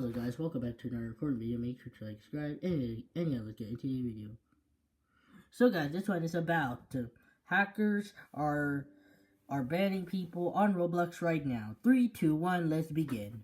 Hello guys, welcome back to another recording video. Make sure to like, subscribe, and let's get into the video. So guys, this one is about hackers are banning people on Roblox right now. 3, 2, 1, let's begin.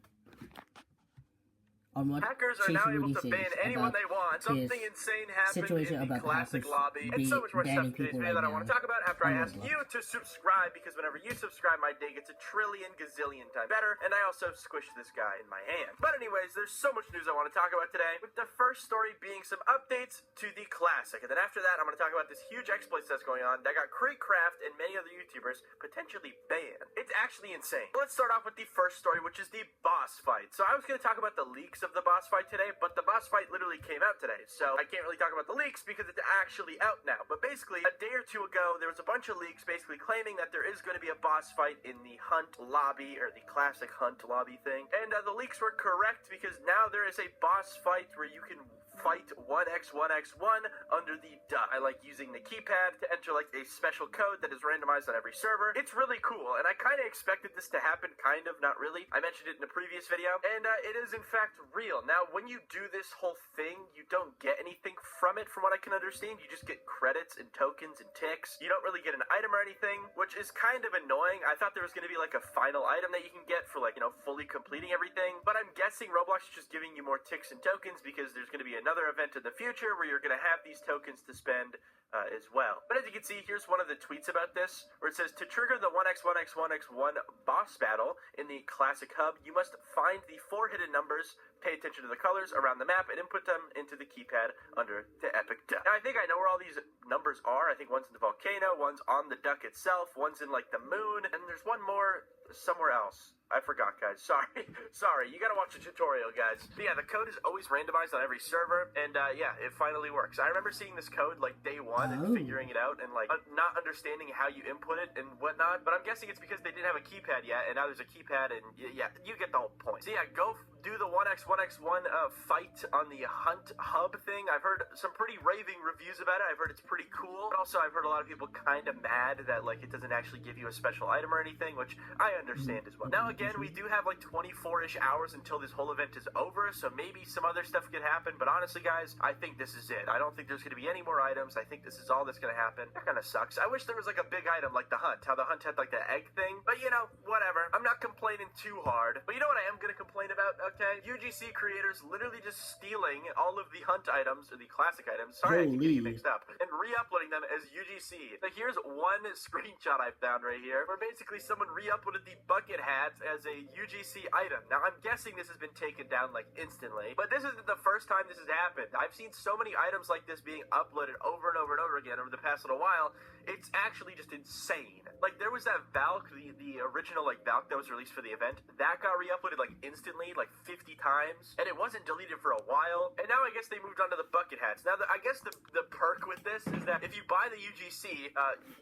Hackers are now able to ban anyone they want. Something insane happened in the classic lobby. And so much more stuff in today's video that I want to talk about after I ask you to subscribe, because whenever you subscribe, my day gets a trillion gazillion times better, and I also squished this guy in my hand. But anyways, there's so much news I want to talk about today, with the first story being some updates to the classic. And then after that, I'm going to talk about this huge exploits that's going on that got Craft and many other YouTubers potentially banned. It's actually insane. Let's start off with the first story, which is the boss fight. So I was going to talk about the leaks of the boss fight today, but the boss fight literally came out today, so I can't really talk about the leaks because it's actually out now. But basically, a day or two ago, there was a bunch of leaks basically claiming that there is going to be a boss fight in the Hunt lobby, or the classic Hunt lobby thing, and the leaks were correct, because now there is a boss fight where you can fight 1x1x1 under the duck. I like using the keypad to enter like a special code that is randomized on every server. It's really cool, and I kind of expected this to happen, kind of, not really. I mentioned it in a previous video, and it is in fact real. Now, when you do this whole thing, you don't get anything from it, from what I can understand. You just get credits and tokens and ticks. You don't really get an item or anything, which is kind of annoying. I thought there was going to be like a final item that you can get for, like, you know, fully completing everything, but I'm guessing Roblox is just giving you more ticks and tokens because there's going to be another event in the future where you're going to have these tokens to spend as well. But as you can see, here's one of the tweets about this, where it says, to trigger the 1x1x1x1 boss battle in the classic hub, you must find the 4 hidden numbers, pay attention to the colors around the map, and input them into the keypad under the epic duck. Now, I think I know where all these numbers are. I think one's in the volcano, one's on the duck itself, one's in like the moon, and there's one more somewhere else. I forgot, guys. Sorry. You gotta watch the tutorial, guys. But yeah, the code is always randomized on every server, and yeah, it finally works. I remember seeing this code like day one and figuring it out, and like not understanding how you input it and whatnot. But I'm guessing it's because they didn't have a keypad yet, and now there's a keypad, and yeah, you get the whole point. So yeah, go do the 1x1x1 fight on the Hunt hub thing. I've heard some pretty raving reviews about it. I've heard it's pretty cool, but also I've heard a lot of people kind of mad that like it doesn't actually give you a special item or anything, which I understand as well. Now again, we do have like 24-ish hours until this whole event is over, so maybe some other stuff could happen, but honestly guys, I think this is it. I don't think there's going to be any more items. I think this is all that's going to happen. That kind of sucks. I wish there was like a big item like the Hunt, how the Hunt had like the egg thing, but you know, whatever. I'm not complaining too hard, but you know what I am going to complain about, okay? UGC creators literally just stealing all of the Hunt items, or the classic items, sorry, I keep getting mixed up, and re-uploading them as UGC. So here's one screenshot I found right here, where basically someone re-uploaded the bucket hats as a UGC item. Now, I'm guessing this has been taken down like instantly, but this isn't the first time this has happened. I've seen so many items like this being uploaded over and over and over again over the past little while. It's actually just insane. Like, there was that Valk, the original like Valk that was released for the event, that got re-uploaded like instantly, like 50 times, and it wasn't deleted for a while, and now I guess they moved on to the bucket hats. Now, I guess the perk with this is that if you buy the UGC,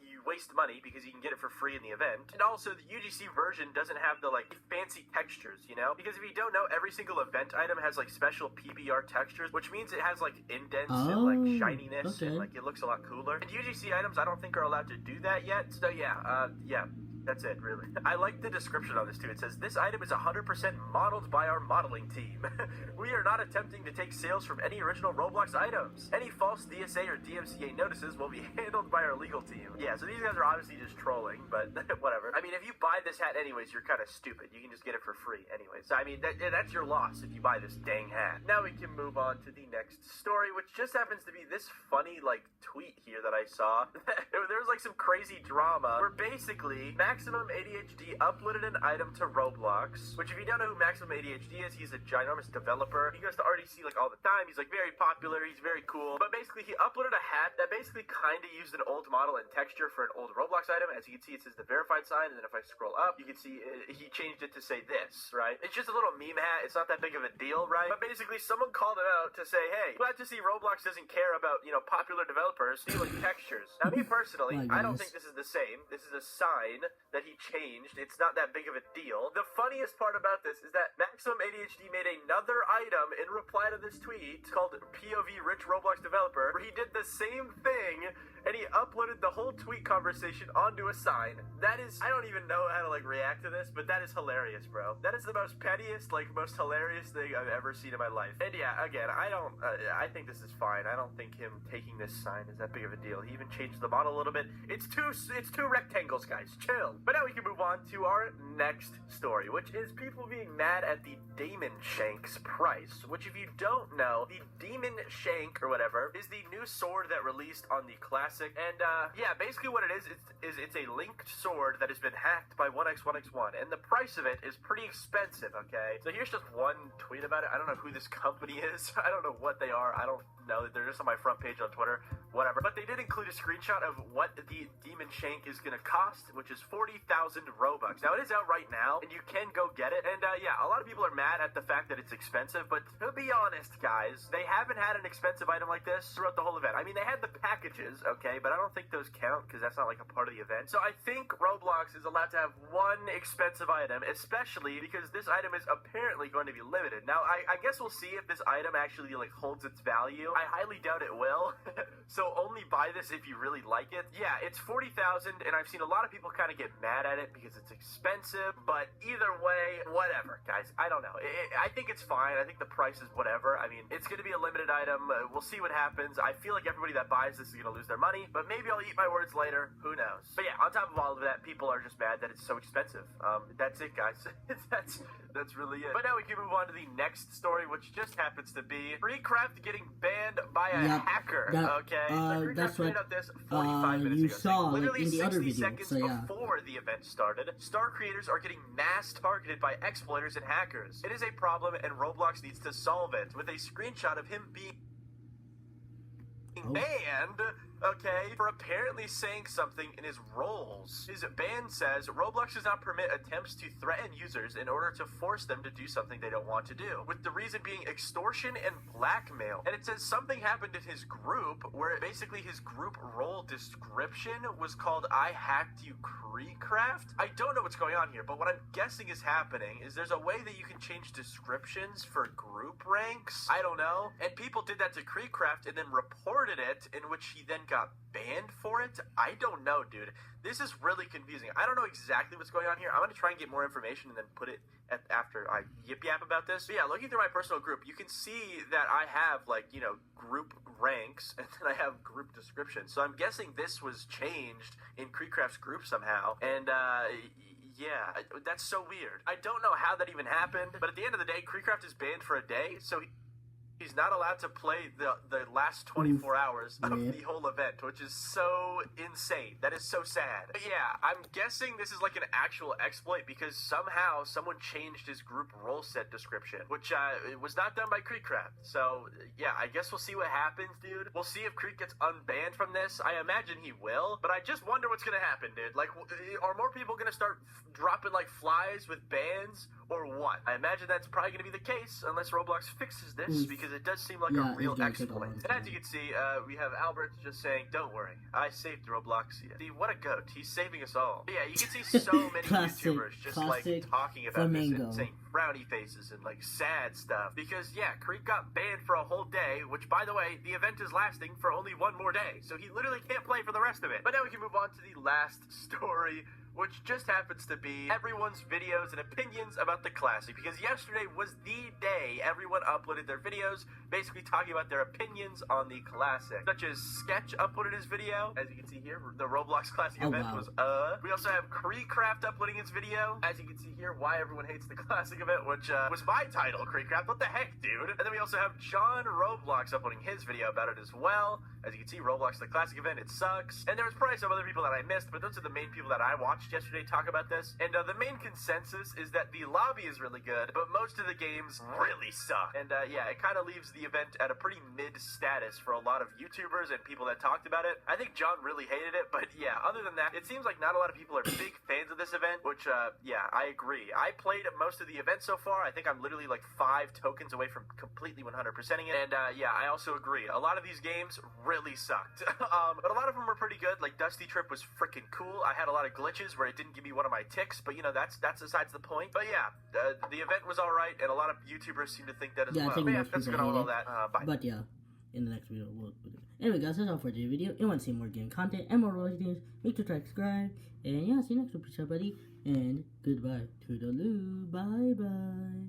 you waste money because you can get it for free in the event, and also the UGC version doesn't have the like fancy textures, you know, because if you don't know, every single event item has like special PBR textures, which means it has like indents and like shininess, and like it looks a lot cooler. And UGC items I don't think are allowed to do that yet, so yeah, that's it, really. I like the description on this, too. It says, this item is 100% modeled by our modeling team. We are not attempting to take sales from any original Roblox items. Any false DSA or DMCA notices will be handled by our legal team. Yeah, so these guys are obviously just trolling, but whatever. I mean, if you buy this hat anyways, you're kind of stupid. You can just get it for free anyways. So, I mean, that's your loss if you buy this dang hat. Now we can move on to the next story, which just happens to be this funny, like, tweet here that I saw. There was, like, some crazy drama where basically Maximum ADHD uploaded an item to Roblox, which if you don't know who Maximum ADHD is, he's a ginormous developer. He goes to RDC like all the time. He's like very popular. He's very cool. But basically he uploaded a hat that basically kind of used an old model and texture for an old Roblox item. As you can see, it says the verified sign, and then if I scroll up, you can see he changed it to say this, right? It's just a little meme hat. It's not that big of a deal, right? But basically someone called him out to say, hey, glad to see Roblox doesn't care about, you know, popular developers stealing textures. Now me personally, I don't think this is the same. This is a sign that he changed. It's not that big of a deal. The funniest part about this is that Maximum ADHD made another item in reply to this tweet called POV Rich Roblox Developer, where he did the same thing and he uploaded the whole tweet conversation onto a sign. That is, I don't even know how to like react to this, but that is hilarious, bro. That is the most pettiest, like most hilarious thing I've ever seen in my life. And yeah, again, I think this is fine. I don't think him taking this sign is that big of a deal. He even changed the model a little bit. It's two rectangles, guys. Chill. But now we can move on to our next story, which is people being mad at the Demon Shank's price, which if you don't know, the Demon Shank or whatever is the new sword that released on the classic. And yeah, basically what it is it's a linked sword that has been hacked by 1x1x1, and the price of it is pretty expensive, okay? So here's just one tweet about it. I don't know who this company is. I don't know what they are. I don't know. They're just on my front page on Twitter, whatever. But they did include a screenshot of what the Demon Shank is going to cost, which is 40,000 Robux. Now, it is out right now, and you can go get it. And yeah, a lot of people are mad at the fact that it's expensive, but to be honest, guys, they haven't had an expensive item like this throughout the whole event. I mean, they had the packages, okay, but I don't think those count because that's not like a part of the event. So I think Roblox is allowed to have one expensive item, especially because this item is apparently going to be limited. Now, I guess we'll see if this item actually like holds its value. I highly doubt it will. So only buy this if you really like it. Yeah, it's 40,000, and I've seen a lot of people kind of get mad at it because it's expensive, but either way, whatever, guys. I don't know. I think it's fine. I think the price is whatever. I mean, it's going to be a limited item. We'll see what happens. I feel like everybody that buys this is going to lose their money, but maybe I'll eat my words later. Who knows? But yeah, on top of all of that, people are just mad that it's so expensive. That's it, guys. That's really it. But now we can move on to the next story, which just happens to be Freecraft getting banned by a hacker. Okay, so that's what this 45 minutes you ago. saw Literally in the 60 other video. seconds So yeah. before the event started, Star creators are getting mass targeted by exploiters and hackers. It is a problem, and Roblox needs to solve it with a screenshot of him being banned, okay, for apparently saying something in his roles. His ban says Roblox does not permit attempts to threaten users in order to force them to do something they don't want to do, with the reason being extortion and blackmail. And it says something happened in his group where basically his group role description was called I hacked you Creecraft. I don't know what's going on here, but what I'm guessing is happening is there's a way that you can change descriptions for group ranks. I don't know. And people did that to Creecraft and then reported it, in which he then got banned for it. I don't know, dude. This is really confusing. I don't know exactly what's going on here. I'm going to try and get more information and then put it after I yip-yap about this. But yeah, looking through my personal group, you can see that I have, like, you know, group ranks, and then I have group descriptions. So I'm guessing this was changed in Creecraft's group somehow, and, yeah, that's so weird. I don't know how that even happened, but at the end of the day, Creecraft is banned for a day, so he's not allowed to play the last 24 hours of the whole event, which is so insane. That is so sad. But yeah, I'm guessing this is like an actual exploit because somehow someone changed his group role set description, which was not done by Creecraft. So yeah, I guess we'll see what happens, dude. We'll see if Creek gets unbanned from this. I imagine he will, but I just wonder what's gonna happen, dude. Like, are more people gonna start dropping like flies with bans or what? I imagine that's probably gonna be the case unless Roblox fixes this, because it does seem like a real exploit. And as you can see, we have Albert just saying, "Don't worry, I saved Roblox." See, what a goat. He's saving us all. But yeah, you can see so many YouTubers just like talking about this and saying frowny faces and like sad stuff. Because yeah, Creek got banned for a whole day, which by the way, the event is lasting for only one more day. So he literally can't play for the rest of it. But now we can move on to the last story, which just happens to be everyone's videos and opinions about the Classic, because yesterday was the day everyone uploaded their videos, basically talking about their opinions on the Classic, such as Sketch uploaded his video, as you can see here, the Roblox Classic event was, we also have Creecraft uploading his video, as you can see here, why everyone hates the Classic event, which, was my title, Creecraft, what the heck, dude? And then we also have John Roblox uploading his video about it as well, as you can see, Roblox, the Classic event, it sucks, and there was probably some other people that I missed, but those are the main people that I watched yesterday talk about this. And the main consensus is that the lobby is really good, but most of the games really suck. And yeah, it kind of leaves the event at a pretty mid status for a lot of YouTubers and people that talked about it. I think John really hated it, but yeah, other than that, it seems like not a lot of people are big fans of this event, which yeah, I agree. I played most of the event so far. I think I'm literally like 5 tokens away from completely 100%ing it. And yeah, I also agree. A lot of these games really sucked. But a lot of them were pretty good. Like Dusty Trip was freaking cool. I had a lot of glitches glitches where it didn't give me one of my ticks, but you know, that's besides the point. But yeah, the event was alright, and a lot of YouTubers seem to think that as well. I think but yeah, that's gonna hold all that. Bye. But yeah, in the next video, we'll do it. Anyway, guys, that's all for today's video. If you want to see more game content and more Roblox games, make sure to subscribe. And yeah, see you next episode, buddy. And goodbye. Toodaloo. Bye-bye.